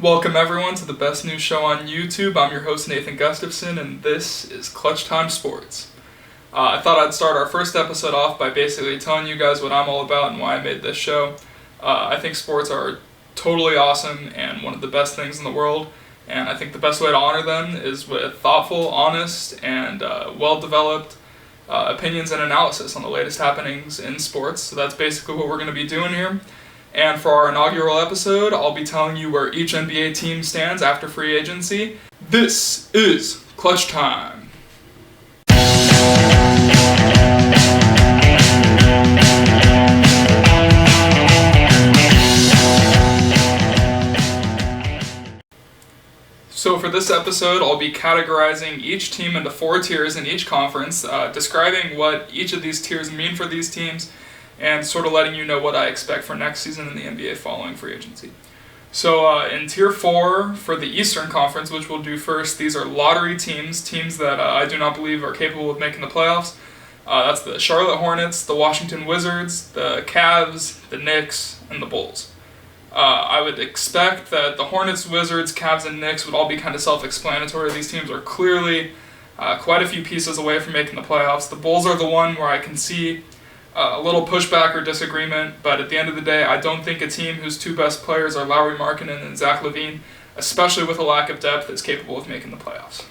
Welcome everyone to the best news show on YouTube. I'm your host Nathan Gustafson, and this is Clutch Time Sports. I thought I'd start our first episode off by basically telling you guys what I'm all about and why I made this show. I think sports are totally awesome and one of the best things in the world, and I think the best way to honor them is with thoughtful, honest, and well-developed opinions and analysis on the latest happenings in sports. So that's basically what we're going to be doing here. And for our inaugural episode, I'll be telling you where each NBA team stands after free agency. This is Clutch Time. So for this episode, I'll be categorizing each team into 4 tiers in each conference, describing what each of these tiers mean for these teams, and sort of letting you know what I expect for next season in the NBA following free agency. So in Tier 4 for the Eastern Conference, which we'll do first, these are lottery teams that I do not believe are capable of making the playoffs. That's the Charlotte Hornets, the Washington Wizards, the Cavs, the Knicks, and the Bulls. I would expect that the Hornets, Wizards, Cavs, and Knicks would all be kind of self-explanatory. These teams are clearly quite a few pieces away from making the playoffs. The Bulls are the one where I can see a little pushback or disagreement, but at the end of the day, I don't think a team whose 2 best players are Lauri Markkanen and Zach LaVine, especially with a lack of depth, is capable of making the playoffs.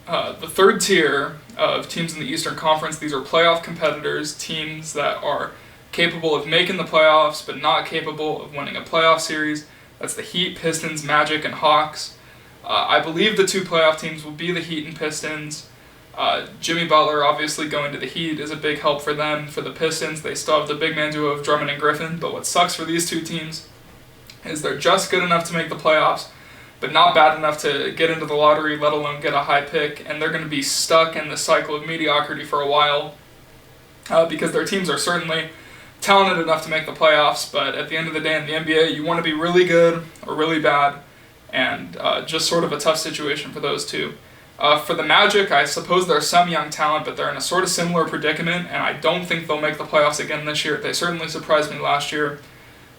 The third tier of teams in the Eastern Conference, these are playoff competitors, teams that are capable of making the playoffs but not capable of winning a playoff series. That's the Heat, Pistons, Magic, and Hawks. I believe the 2 playoff teams will be the Heat and Pistons. Jimmy Butler obviously going to the Heat is a big help for them. For the Pistons, they still have the big man duo of Drummond and Griffin, but what sucks for these 2 teams is they're just good enough to make the playoffs, but not bad enough to get into the lottery, let alone get a high pick, and they're going to be stuck in the cycle of mediocrity for a while because their teams are certainly talented enough to make the playoffs, but at the end of the day in the NBA, you want to be really good or really bad, and just sort of a tough situation for those 2. For the Magic, I suppose there's some young talent, but they're in a sort of similar predicament, and I don't think they'll make the playoffs again this year. They certainly surprised me last year,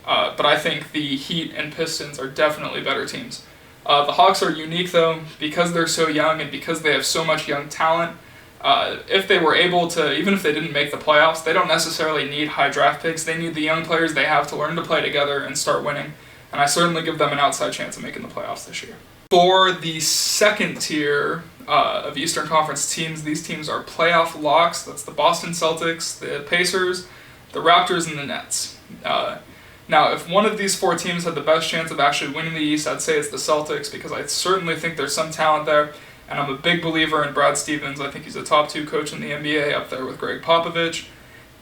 but I think the Heat and Pistons are definitely better teams. The Hawks are unique, though, because they're so young and because they have so much young talent. If they were able to, even if they didn't make the playoffs, they don't necessarily need high draft picks. They need the young players they have to learn to play together and start winning, and I certainly give them an outside chance of making the playoffs this year. For the second tier of Eastern Conference teams, these teams are playoff locks. That's the Boston Celtics, the Pacers, the Raptors, and the Nets. Now, if one of these 4 teams had the best chance of actually winning the East, I'd say it's the Celtics, because I certainly think there's some talent there, and I'm a big believer in Brad Stevens. I think he's a top 2 coach in the NBA, up there with Greg Popovich,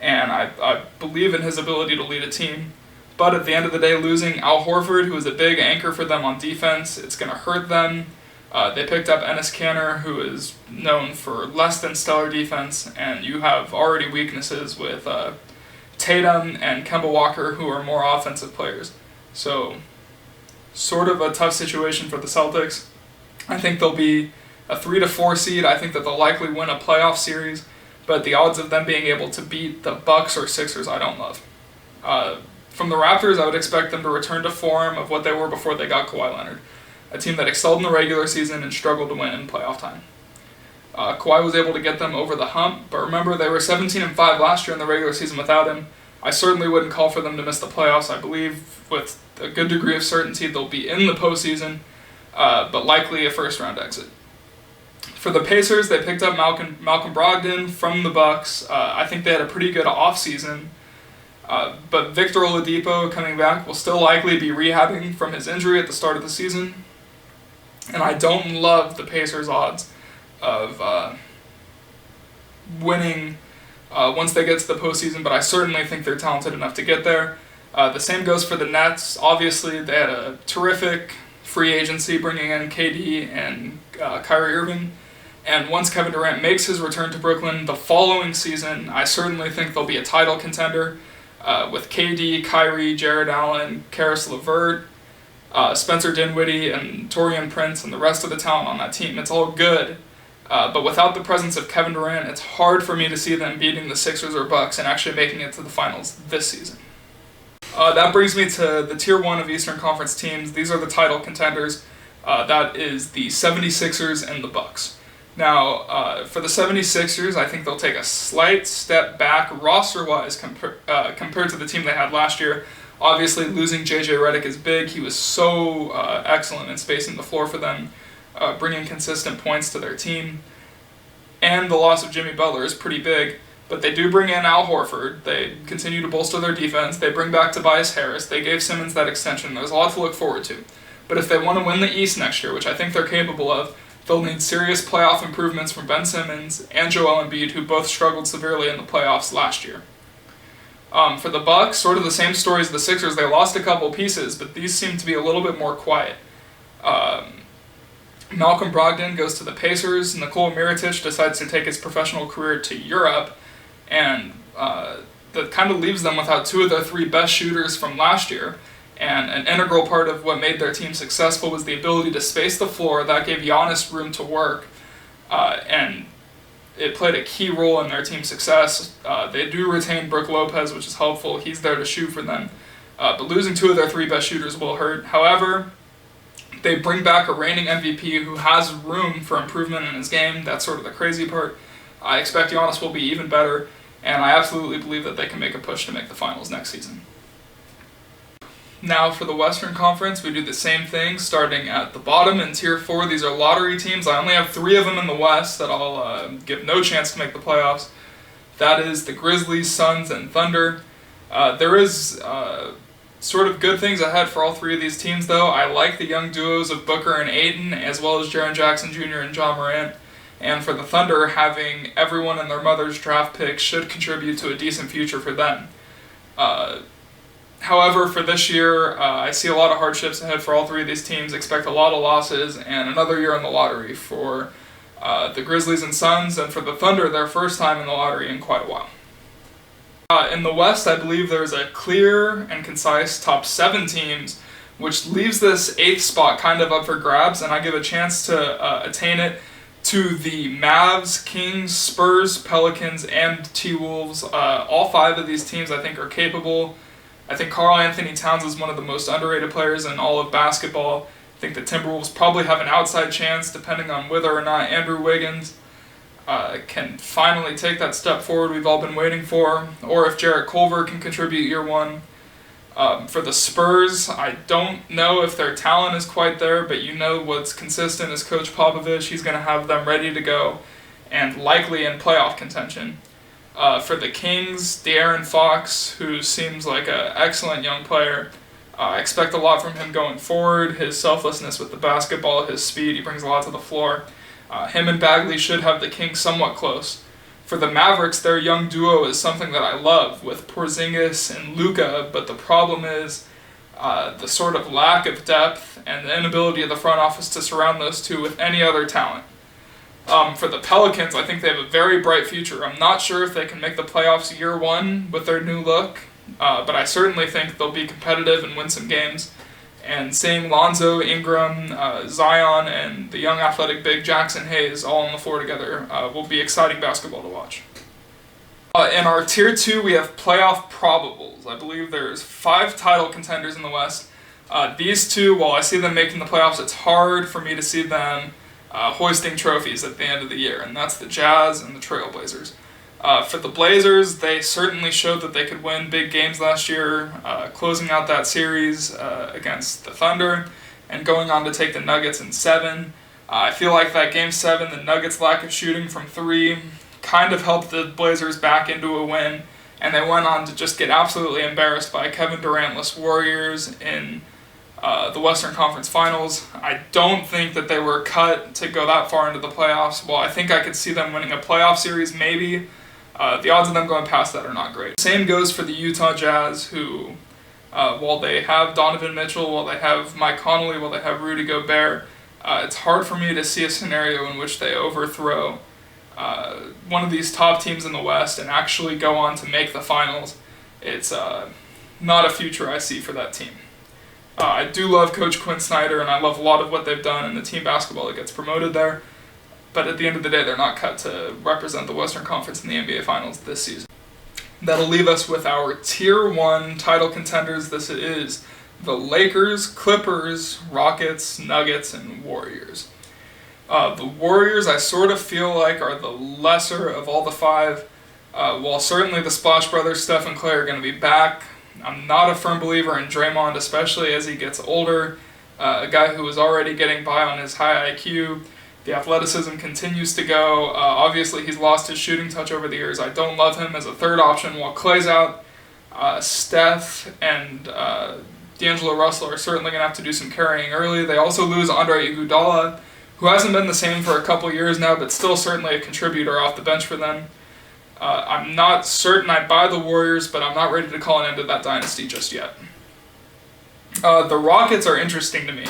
and I believe in his ability to lead a team. But at the end of the day, losing Al Horford, who is a big anchor for them on defense, it's going to hurt them. They picked up Enes Kanter, who is known for less than stellar defense, and you have already weaknesses with Tatum and Kemba Walker, who are more offensive players. So, sort of a tough situation for the Celtics. I think they'll be a 3 to 4 seed. I think that they'll likely win a playoff series, but the odds of them being able to beat the Bucks or Sixers, I don't love. From the Raptors, I would expect them to return to form of what they were before they got Kawhi Leonard, a team that excelled in the regular season and struggled to win in playoff time. Kawhi was able to get them over the hump, but remember, they were 17-5 last year in the regular season without him. I certainly wouldn't call for them to miss the playoffs. I believe with a good degree of certainty they'll be in the postseason, but likely a first-round exit. For the Pacers, they picked up Malcolm Brogdon from the Bucks. I think they had a pretty good offseason. But Victor Oladipo, coming back, will still likely be rehabbing from his injury at the start of the season. And I don't love the Pacers' odds of winning once they get to the postseason, but I certainly think they're talented enough to get there. The same goes for the Nets. Obviously, they had a terrific free agency bringing in KD and Kyrie Irving. And once Kevin Durant makes his return to Brooklyn the following season, I certainly think they'll be a title contender. With KD, Kyrie, Jared Allen, Karis LeVert, Spencer Dinwiddie, and Taurean Prince, and the rest of the talent on that team. It's all good, but without the presence of Kevin Durant, it's hard for me to see them beating the Sixers or Bucks and actually making it to the finals this season. That brings me to the Tier 1 of Eastern Conference teams. These are the title contenders. That is the 76ers and the Bucks. Now, for the 76ers, I think they'll take a slight step back roster-wise compared to the team they had last year. Obviously, losing J.J. Redick is big. He was so excellent in spacing the floor for them, bringing consistent points to their team. And the loss of Jimmy Butler is pretty big. But they do bring in Al Horford. They continue to bolster their defense. They bring back Tobias Harris. They gave Simmons that extension. There's a lot to look forward to. But if they want to win the East next year, which I think they're capable of, they'll need serious playoff improvements from Ben Simmons and Joel Embiid, who both struggled severely in the playoffs last year. For the Bucks, sort of the same story as the Sixers. They lost a couple pieces, but these seem to be a little bit more quiet. Malcolm Brogdon goes to the Pacers. Nikola Mirotic decides to take his professional career to Europe, and that kind of leaves them without two of their three best shooters from last year. And an integral part of what made their team successful was the ability to space the floor. That gave Giannis room to work, and it played a key role in their team's success. They do retain Brook Lopez, which is helpful. He's there to shoot for them. But losing two of their three best shooters will hurt. However, they bring back a reigning MVP who has room for improvement in his game. That's sort of the crazy part. I expect Giannis will be even better, and I absolutely believe that they can make a push to make the finals next season. Now for the Western Conference, we do the same thing, starting at the bottom in Tier 4. These are lottery teams. I only have 3 of them in the West that I'll give no chance to make the playoffs. That is the Grizzlies, Suns, and Thunder. There is sort of good things ahead for all 3 of these teams, though. I like the young duos of Booker and Ayton, as well as Jaren Jackson Jr. and Ja Morant. And for the Thunder, having everyone and their mother's draft pick should contribute to a decent future for them. However, for this year, I see a lot of hardships ahead for all 3 of these teams. Expect a lot of losses and another year in the lottery for the Grizzlies and Suns, and for the Thunder, their first time in the lottery in quite a while. In the West, I believe there's a clear and concise top 7 teams, which leaves this 8th spot kind of up for grabs, and I give a chance to attain it to the Mavs, Kings, Spurs, Pelicans, and T-Wolves. All 5 of these teams I think are capable. I think Karl Anthony Towns is one of the most underrated players in all of basketball. I think the Timberwolves probably have an outside chance, depending on whether or not Andrew Wiggins can finally take that step forward we've all been waiting for, or if Jarrett Culver can contribute year 1. For the Spurs, I don't know if their talent is quite there, but you know what's consistent is Coach Popovich. He's going to have them ready to go and likely in playoff contention. For the Kings, De'Aaron Fox, who seems like an excellent young player. I expect a lot from him going forward. His selflessness with the basketball, his speed, he brings a lot to the floor. Him and Bagley should have the Kings somewhat close. For the Mavericks, their young duo is something that I love with Porzingis and Luka, but the problem is the sort of lack of depth and the inability of the front office to surround those two with any other talent. For the Pelicans, I think they have a very bright future. I'm not sure if they can make the playoffs year 1 with their new look, but I certainly think they'll be competitive and win some games. And seeing Lonzo, Ingram, Zion, and the young athletic big Jackson Hayes all on the floor together will be exciting basketball to watch. In our Tier 2, we have playoff probables. I believe there's 5 title contenders in the West. These 2, while I see them making the playoffs, it's hard for me to see them hoisting trophies at the end of the year, and that's the Jazz and the Trailblazers. For the Blazers, they certainly showed that they could win big games last year, closing out that series against the Thunder and going on to take the Nuggets in 7. I feel like that Game 7, the Nuggets' lack of shooting from 3, kind of helped the Blazers back into a win, and they went on to just get absolutely embarrassed by Kevin Durant-less Warriors in the Western Conference Finals. I don't think that they were cut to go that far into the playoffs. While I think I could see them winning a playoff series, maybe, the odds of them going past that are not great. Same goes for the Utah Jazz, who, while they have Donovan Mitchell, while they have Mike Conley, while they have Rudy Gobert, it's hard for me to see a scenario in which they overthrow one of these top teams in the West and actually go on to make the finals. It's not a future I see for that team. I do love Coach Quinn Snyder, and I love a lot of what they've done in the team basketball that gets promoted there. But at the end of the day, they're not cut to represent the Western Conference in the NBA Finals this season. That'll leave us with our Tier 1 title contenders. This is the Lakers, Clippers, Rockets, Nuggets, and Warriors. The Warriors, I sort of feel like, are the lesser of all the five. While certainly the Splash Brothers, Steph and Clay, are going to be back, I'm not a firm believer in Draymond, especially as he gets older. A guy who is already getting by on his high IQ. The athleticism continues to go. Obviously, he's lost his shooting touch over the years. I don't love him as a third option while Clay's out. Steph and D'Angelo Russell are certainly going to have to do some carrying early. They also lose Andre Iguodala, who hasn't been the same for a couple years now, but still certainly a contributor off the bench for them. I'm not certain I buy the Warriors, but I'm not ready to call an end to that dynasty just yet. The Rockets are interesting to me,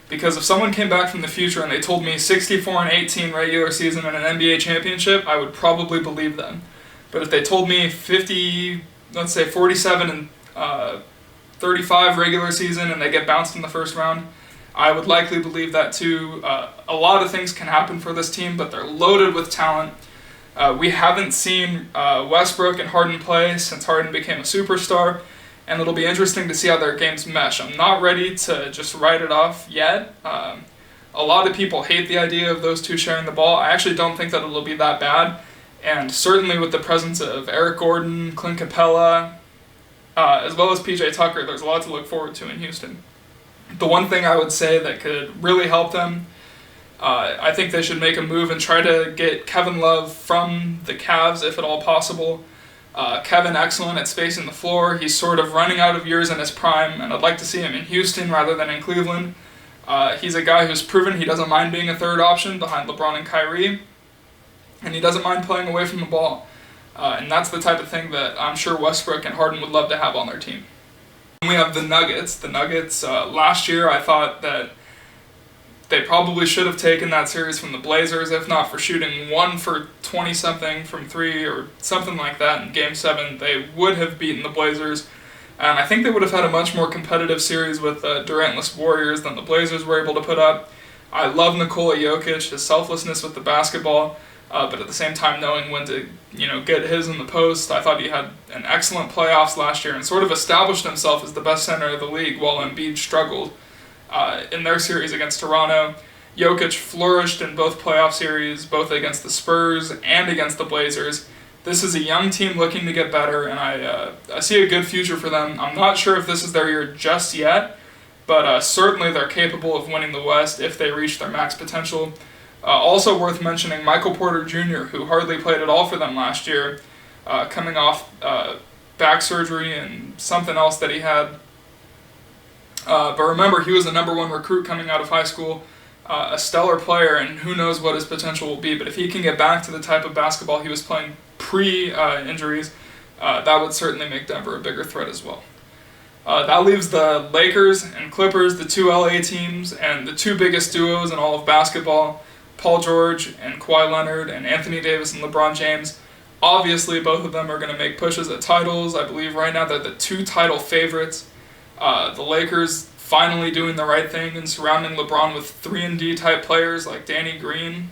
because if someone came back from the future and they told me 64-18 regular season and an NBA championship, I would probably believe them. But if they told me 47 and 35 regular season and they get bounced in the first round, I would likely believe that too. A lot of things can happen for this team, but they're loaded with talent. We haven't seen Westbrook and Harden play since Harden became a superstar, and it'll be interesting to see how their games mesh. I'm not ready to just write it off yet. A lot of people hate the idea of those two sharing the ball. I actually don't think that it'll be that bad, and certainly with the presence of Eric Gordon, Clint Capella, as well as PJ Tucker, there's a lot to look forward to in Houston. The one thing I would say that could really help them, I think they should make a move and try to get Kevin Love from the Cavs if at all possible. Kevin, excellent at spacing the floor. He's sort of running out of years in his prime, and I'd like to see him in Houston rather than in Cleveland. He's a guy who's proven he doesn't mind being a third option behind LeBron and Kyrie, and he doesn't mind playing away from the ball. And that's the type of thing that I'm sure Westbrook and Harden would love to have on their team. And we have the Nuggets. The Nuggets, last year I thought that they probably should have taken that series from the Blazers, if not for shooting 1 for 20-something from 3 or something like that in Game 7. They would have beaten the Blazers, and I think they would have had a much more competitive series with Durantless Warriors than the Blazers were able to put up. I love Nikola Jokic, his selflessness with the basketball, but at the same time knowing when to get his in the post. I thought he had an excellent playoffs last year and sort of established himself as the best center of the league while Embiid struggled. In their series against Toronto, Jokic flourished in both playoff series, both against the Spurs and against the Blazers. This is a young team looking to get better, and I see a good future for them. I'm not sure if this is their year just yet, but certainly they're capable of winning the West if they reach their max potential. Also worth mentioning, Michael Porter Jr., who hardly played at all for them last year, coming off back surgery and something else that he had. But remember, he was the number 1 recruit coming out of high school, a stellar player, and who knows what his potential will be. But if he can get back to the type of basketball he was playing pre-injuries, that would certainly make Denver a bigger threat as well. That leaves the Lakers and Clippers, the two LA teams, and the two biggest duos in all of basketball, Paul George and Kawhi Leonard, and Anthony Davis and LeBron James. Obviously, both of them are going to make pushes at titles. I believe right now they're the 2 title favorites. The Lakers finally doing the right thing and surrounding LeBron with 3-and-D type players like Danny Green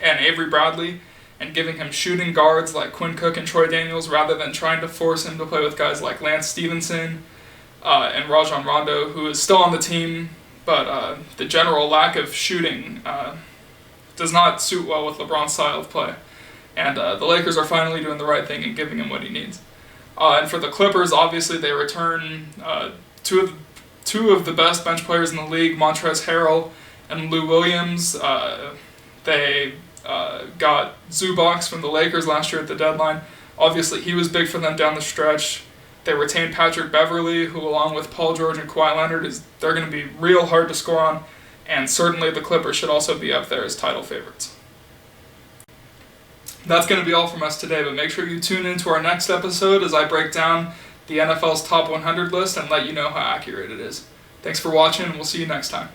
and Avery Bradley, and giving him shooting guards like Quinn Cook and Troy Daniels rather than trying to force him to play with guys like Lance Stevenson and Rajon Rondo, who is still on the team, but the general lack of shooting does not suit well with LeBron's style of play. And the Lakers are finally doing the right thing and giving him what he needs. And for the Clippers, obviously they return two of the best bench players in the league, Montrezl Harrell and Lou Williams. They got Zubac from the Lakers last year at the deadline. Obviously, he was big for them down the stretch. They retained Patrick Beverley, who along with Paul George and Kawhi Leonard, they're going to be real hard to score on. And certainly the Clippers should also be up there as title favorites. That's going to be all from us today, but make sure you tune in to our next episode as I break down the NFL's top 100 list and let you know how accurate it is. Thanks for watching, and we'll see you next time.